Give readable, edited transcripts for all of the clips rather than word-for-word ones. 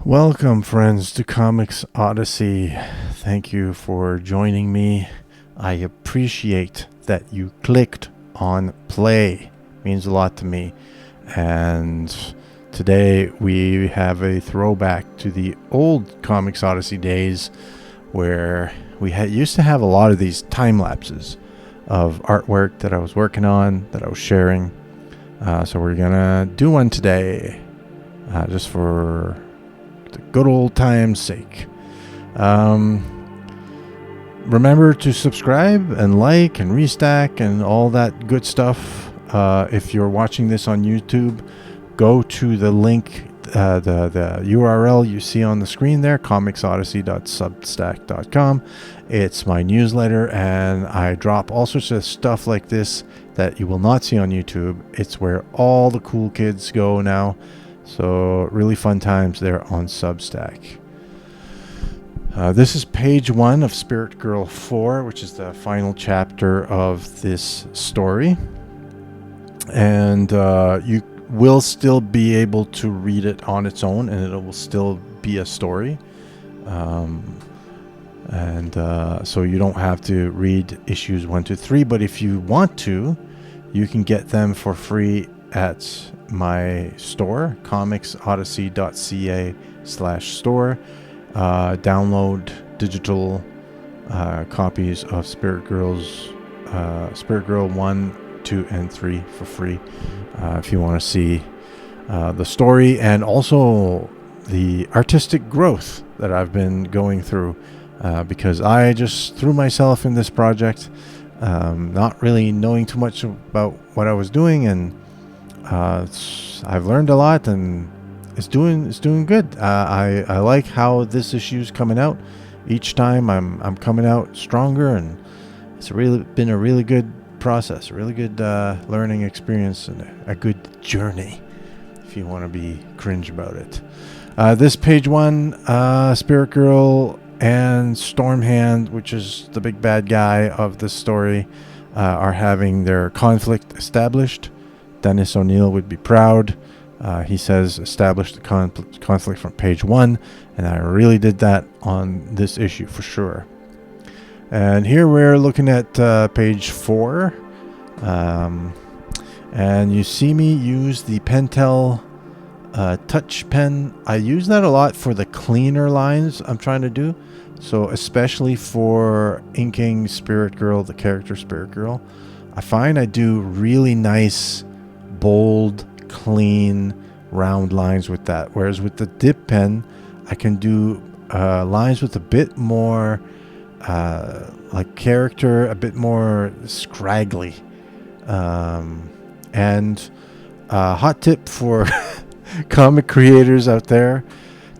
Welcome, friends, to Comics Odyssey. Thank you for joining me. I appreciate that you clicked on play. It means a lot to me. And today we have a throwback to the old Comics Odyssey days where we used to have a lot of these time lapses of artwork that I was working on, that I was sharing. So we're going to do one today just for the good old time's sake. Remember to subscribe and like and restack and all that good stuff. If you're watching this on YouTube, go to the link, the URL you see on the screen there, comicsodyssey.substack.com. It's my newsletter, and I drop all sorts of stuff like this that you will not see on YouTube. It's where all the cool kids go now. So really fun times there on Substack. This is page 1 of Spirit Girl 4, which is the final chapter of this story. And you will still be able to read it on its own, and it will still be a story. So you don't have to read issues 1 to 3, but if you want to, you can get them for free at my store, comicsodyssey.ca/store. Download digital copies of Spirit Girl 1, 2, and 3 for free if you want to see the story and also the artistic growth that I've been going through, because I just threw myself in this project, not really knowing too much about what I was doing, and I've learned a lot, and it's doing good. I like how this issue's coming out. Each time I'm coming out stronger, and it's really been a really good process, a really good learning experience, and a good journey, if you want to be cringe about it. This page 1, Spirit Girl and Stormhand, which is the big bad guy of the story, are having their conflict established. Dennis O'Neill would be proud. He says establish the conflict from page 1, and I really did that on this issue for sure. And here we're looking at page 4, and you see me use the Pentel touch pen. I use that a lot for the cleaner lines I'm trying to do, so especially for inking Spirit Girl, the character Spirit Girl. I find I do really nice, bold, clean, round lines with that, whereas with the dip pen I can do lines with a bit more like character, a bit more scraggly. And hot tip for comic creators out there: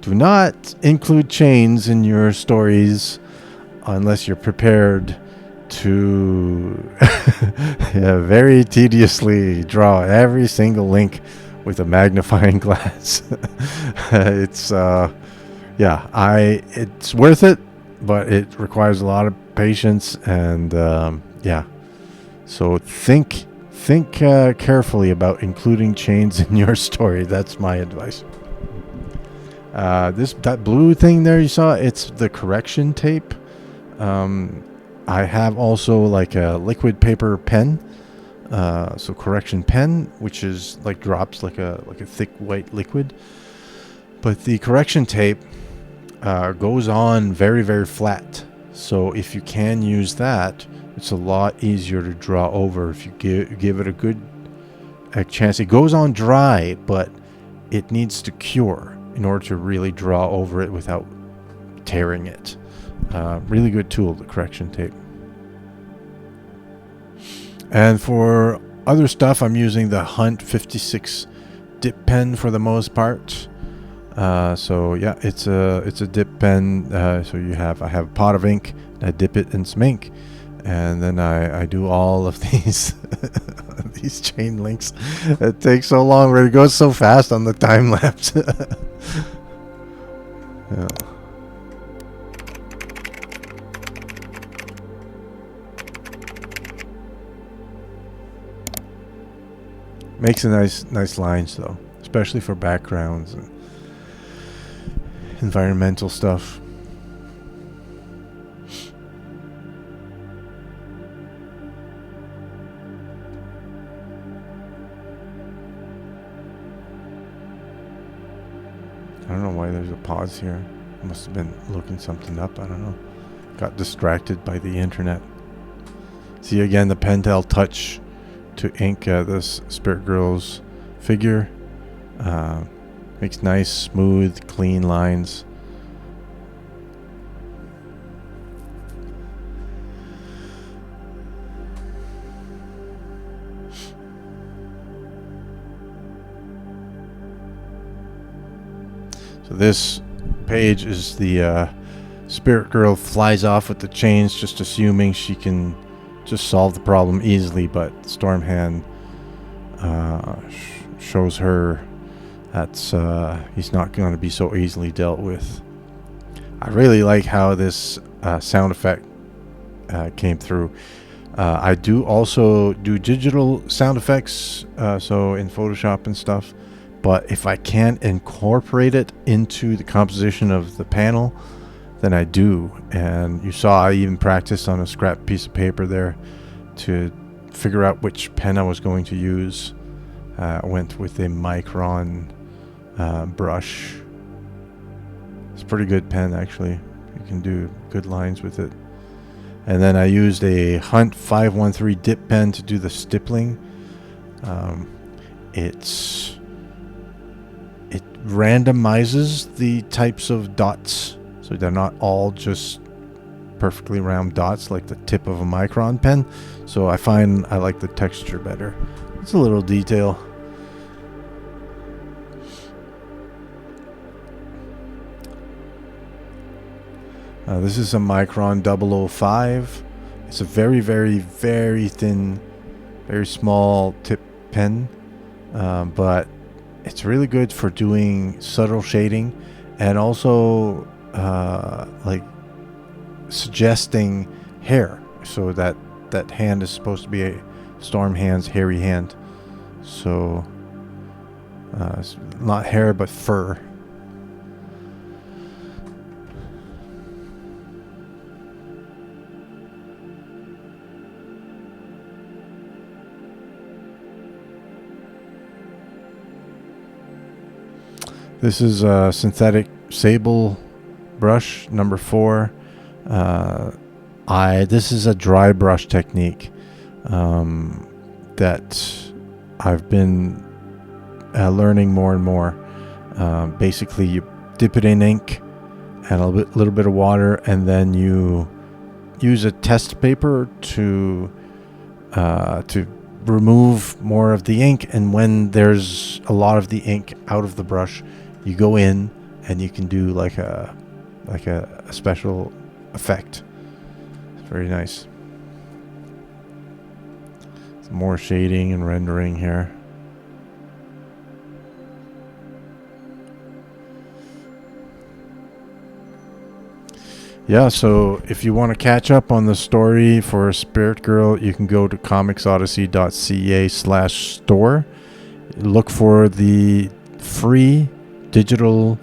do not include chains in your stories unless you're prepared to very tediously draw every single link with a magnifying glass. It's worth it, but it requires a lot of patience, and so think carefully about including chains in your story. That's my advice. That blue thing there you saw, it's the correction tape. I have also like a liquid paper pen, so correction pen, which is like drops like a thick white liquid. But the correction tape goes on very, very flat. So if you can use that, it's a lot easier to draw over if you give it a chance. It goes on dry, but it needs to cure in order to really draw over it without tearing it. Really good tool, the correction tape. And for other stuff, I'm using the Hunt 56 dip pen for the most part. So yeah, it's a dip pen. So I have a pot of ink, I dip it in some ink, and then I do all of these these chain links. It takes so long, but it goes so fast on the time lapse. Yeah. Makes a nice lines though, especially for backgrounds. environmental stuff. I don't know why there's a pause here. I must have been looking something up. I don't know. Got distracted by the internet. See again the Pentel Touch to ink this Spirit Girl's figure. Makes nice, smooth, clean lines. So this page is the Spirit Girl flies off with the chains, just assuming she can just solve the problem easily, but Stormhand shows her that's he's not going to be so easily dealt with. I really like how this sound effect came through. I do also do digital sound effects, so in Photoshop and stuff, but if I can't incorporate it into the composition of the panel, then I do. And you saw I even practiced on a scrap piece of paper there to figure out which pen I was going to use. I went with a Micron brush. It's a pretty good pen, actually. You can do good lines with it. And then I used a Hunt 513 dip pen to do the stippling. It randomizes the types of dots, so they're not all just perfectly round dots like the tip of a Micron pen. So I find I like the texture better. It's a little detail. This is a Micron 005. It's a very, very, very thin, very small tip pen, but it's really good for doing subtle shading and also like suggesting hair. So that hand is supposed to be a Stormhand's hairy hand. So it's not hair but fur. This is a synthetic sable brush number 4. This is a dry brush technique that I've been learning more and more. Basically, you dip it in ink and a little bit of water, and then you use a test paper to remove more of the ink. And when there's a lot of the ink out of the brush, you go in and you can do like a special effect. It's very nice. Some more shading and rendering here. Yeah, so if you want to catch up on the story for Spirit Girl, you can go to comicsodyssey.ca/store. Look for the free digital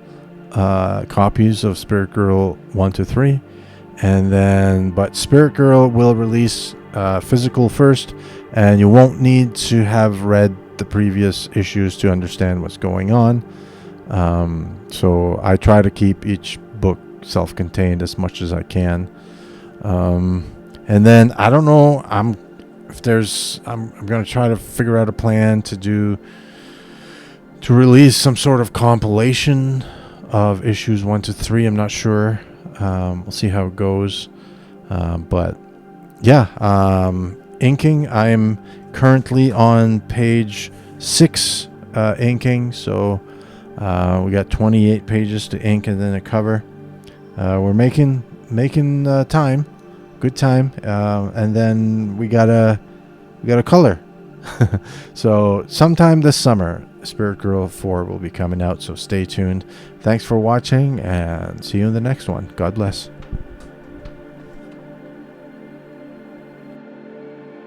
copies of Spirit Girl 1 to 3, and then but Spirit Girl will release physical first, and you won't need to have read the previous issues to understand what's going on. So I try to keep each book self-contained as much as I can, and then I don't know. I'm going to try to figure out a plan to release some sort of compilation of issues 1 to 3. I'm not sure. We'll see how it goes. But yeah, inking. I'm currently on page 6 inking. So we got 28 pages to ink and then a cover. We're making time, good time, and then we gotta color. So sometime this summer, Spirit Girl 4 will be coming out, so stay tuned. Thanks for watching, and see you in the next one. God bless.